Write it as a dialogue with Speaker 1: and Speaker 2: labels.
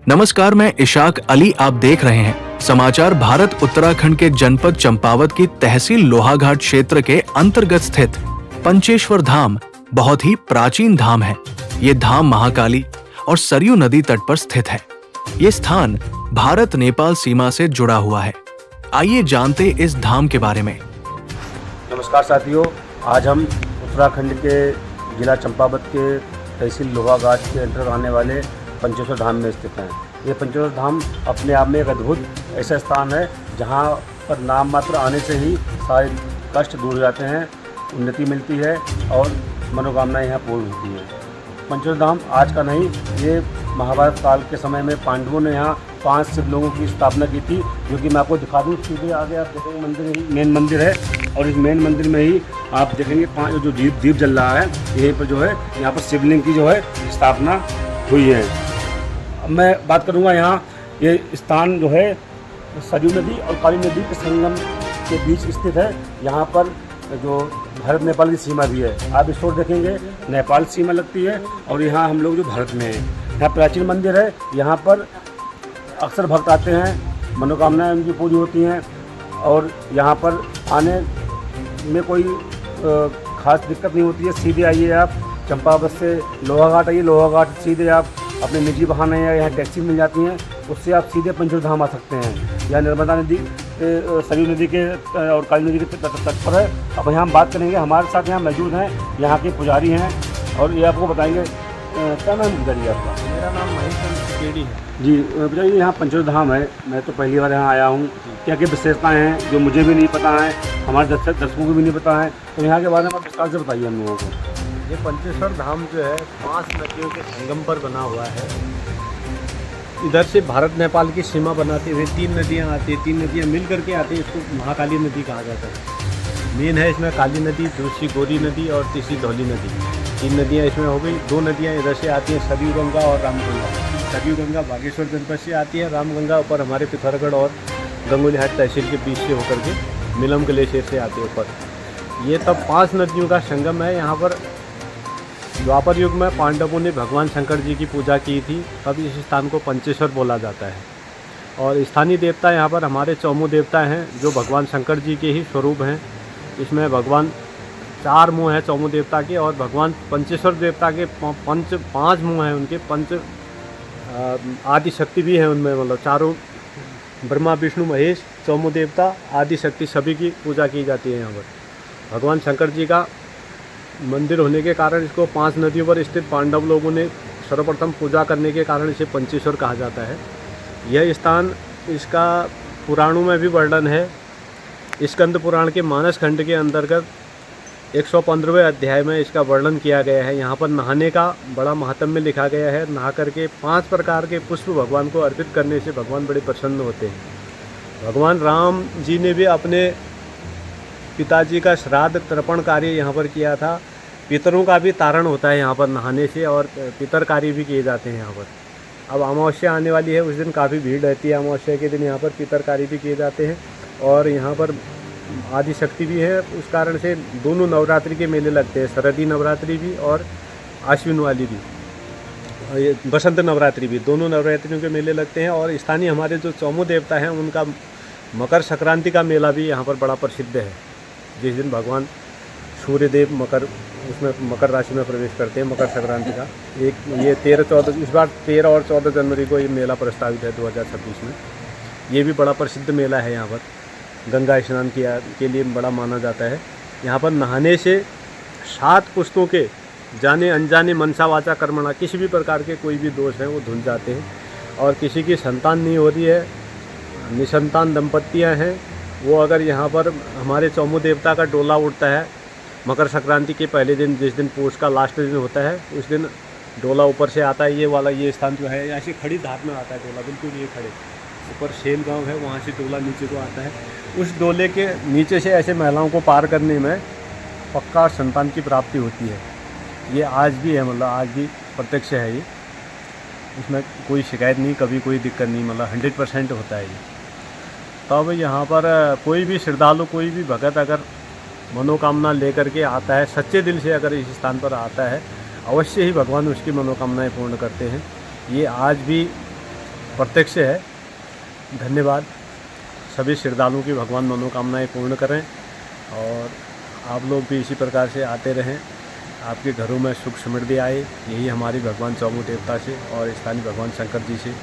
Speaker 1: नमस्कार, मैं इशाक अली। आप देख रहे हैं समाचार भारत उत्तराखंड के जनपद चंपावत की तहसील लोहाघाट क्षेत्र के अंतर्गत स्थित पंचेश्वर धाम बहुत ही प्राचीन धाम है। ये धाम महाकाली और सरयू नदी तट पर स्थित है। ये स्थान भारत नेपाल सीमा से जुड़ा हुआ है। आइए जानते इस धाम के बारे में।
Speaker 2: नमस्कार साथियों, आज हम उत्तराखंड के जिला चंपावत के तहसील लोहाघाट के अंतर्गत आने वाले पंचेश्वर धाम में स्थित हैं। ये पंचेश्वर धाम अपने आप में एक अद्भुत ऐसा स्थान है जहाँ पर नाम मात्र आने से ही सारे कष्ट दूर हो जाते हैं, उन्नति मिलती है और मनोकामनाएं यहाँ पूर्ण होती हैं। पंचेश्वर धाम आज का नहीं, ये महाभारत काल के समय में पांडवों ने यहाँ 5 शिवलिंगों की स्थापना की थी, जो कि मैं आपको दिखा दूँ। सीधे आगे आप देखेंगे मंदिर ही मेन मंदिर है और इस मेन मंदिर में ही आप देखेंगे 5 जो दीप जल रहा है, यहीं पर जो है यहाँ पर शिवलिंग की जो है स्थापना हुई है। अब मैं बात करूँगा यहाँ ये स्थान जो है सरयू नदी और काली नदी के संगम के बीच स्थित है। यहाँ पर जो भारत नेपाल की सीमा भी है, आप इस ओर देखेंगे नेपाल सीमा लगती है और यहाँ हम लोग जो भारत में हैं। यहाँ प्राचीन मंदिर है, यहाँ पर अक्सर भक्त आते हैं, मनोकामनाएं उनकी पूरी होती हैं और यहाँ पर आने में कोई ख़ास दिक्कत नहीं होती है। सीधे आइए आप चंपावत से लोहाघाट आइए, लोहाघाट सीधे आप अपने निजी वाहन या यहाँ टैक्सी मिल जाती हैं, उससे आप सीधे पंचेश्वर धाम आ सकते हैं। यहाँ नर्मदा नदी सरयू नदी के और काली नदी के तट पर है। अब यहाँ हम बात करेंगे, हमारे साथ यहाँ मौजूद हैं यहाँ के पुजारी हैं और ये आपको बताएंगे। क्या नाम पुजारी है आपका?
Speaker 3: मेरा नाम महेश केडी है
Speaker 2: जी। पुजारी, यहाँ पंचेश्वर धाम है, मैं तो पहली बार यहाँ आया हूँ। क्या क्या विशेषताएँ हैं जो मुझे भी नहीं पता है, हमारे दर्शकों को भी नहीं पता है, तो यहाँ के बारे में आप विस्तार से बताइए हम लोगों को।
Speaker 3: ये पंचेश्वर धाम जो है 5 नदियों के संगम पर बना हुआ है। इधर से भारत नेपाल की सीमा बनाते हुए 3 नदियाँ आती हैं, 3 नदियाँ मिल करके आती हैं, इसको महाकाली नदी कहा जाता है। मेन है इसमें काली नदी, दूसरी गोरी नदी और तीसरी धौली नदी। 3 नदियाँ इसमें हो गई। 2 नदियाँ इधर से आती हैं, सरयू गंगा और रामगंगा। सरयू गंगा बागेश्वर जनपद से आती है, रामगंगा ऊपर हमारे पिथौरागढ़ और गंगोलीहाट तहसील के बीच से होकर के मिलम ग्लेशियर से आती है ऊपर। ये तब 5 नदियों का संगम है। यहाँ पर द्वापर युग में पांडवों ने भगवान शंकर जी की पूजा की थी, तब इस स्थान को पंचेश्वर बोला जाता है। और स्थानीय देवता यहाँ पर हमारे चौमू देवता हैं, जो भगवान शंकर जी के ही स्वरूप हैं। इसमें भगवान 4 मुँह हैं चौमू देवता के, और भगवान पंचेश्वर देवता के 5 मुँह हैं उनके। आदि शक्ति भी हैं उनमें, मतलब चारों ब्रह्मा विष्णु महेश चौमू देवता आदि शक्ति सभी की पूजा की जाती है यहाँ पर। भगवान शंकर जी का मंदिर होने के कारण इसको 5 नदियों पर स्थित पांडव लोगों ने सर्वप्रथम पूजा करने के कारण इसे पंचेश्वर कहा जाता है। यह स्थान, इसका पुराणों में भी वर्णन है। स्कंद पुराण के मानस खंड के अंतर्गत 115वें अध्याय में इसका वर्णन किया गया है। यहाँ पर नहाने का बड़ा महात्म्य लिखा गया है। नहा करके 5 प्रकार के पुष्प भगवान को अर्पित करने से भगवान बड़े प्रसन्न होते हैं। भगवान राम जी ने भी अपने पिताजी का श्राद्ध तर्पण कार्य यहाँ पर किया था। पितरों का भी तारण होता है यहाँ पर नहाने से, और पितर कार्य भी किए जाते हैं यहाँ पर। अब अमावस्या आने वाली है, उस दिन काफ़ी भीड़ रहती है। अमावस्या के दिन यहाँ पर पितर कार्य भी किए जाते हैं और यहाँ पर आदि शक्ति भी है। उस कारण से दोनों नवरात्रि के मेले लगते हैं, शरदी नवरात्रि भी और आश्विन वाली भी, ये बसंत नवरात्रि भी, दोनों नवरात्रियों के मेले लगते हैं। और स्थानीय हमारे जो चौमू देवता हैं उनका मकर संक्रांति का मेला भी यहाँ पर बड़ा प्रसिद्ध है, जिस दिन भगवान सूर्यदेव मकर राशि में प्रवेश करते हैं। मकर संक्रांति का ये 13-14 इस बार 13 और 14 जनवरी को ये मेला प्रस्तावित है 2026 में। ये भी बड़ा प्रसिद्ध मेला है। यहाँ पर गंगा स्नान के लिए बड़ा माना जाता है। यहाँ पर नहाने से 7 पुश्तों के जाने अनजाने मनसा वाचा कर्मणा किसी भी प्रकार के कोई भी दोष हैं वो धुल जाते हैं। और किसी की संतान नहीं हो रही है, निसंतान दंपतियाँ हैं, वो अगर यहाँ पर हमारे चौमू देवता का डोला उठता है मकर संक्रांति के पहले दिन, जिस दिन पोष का लास्ट दिन होता है, उस दिन डोला ऊपर से आता है। ये स्थान जो है ऐसी खड़ी धार में आता है डोला, बिल्कुल ये खड़े ऊपर शेल गांव है, वहाँ से डोला नीचे को आता है। उस डोले के नीचे से ऐसे महिलाओं को पार करने में पक्का संतान की प्राप्ति होती है। ये आज भी है, मतलब आज भी प्रत्यक्ष है ये, इसमें कोई शिकायत नहीं, कभी कोई दिक्कत नहीं, मतलब 100% होता है ये। तब यहाँ पर कोई भी श्रद्धालु, कोई भी भगत अगर मनोकामना लेकर के आता है, सच्चे दिल से अगर इस स्थान पर आता है, अवश्य ही भगवान उसकी मनोकामनाएं पूर्ण करते हैं। ये आज भी प्रत्यक्ष है। धन्यवाद। सभी श्रद्धालुओं की भगवान मनोकामनाएं पूर्ण करें और आप लोग भी इसी प्रकार से आते रहें, आपके घरों में सुख समृद्धि आए, यही हमारी भगवान चौमुख देवता से और स्थानीय भगवान शंकर जी से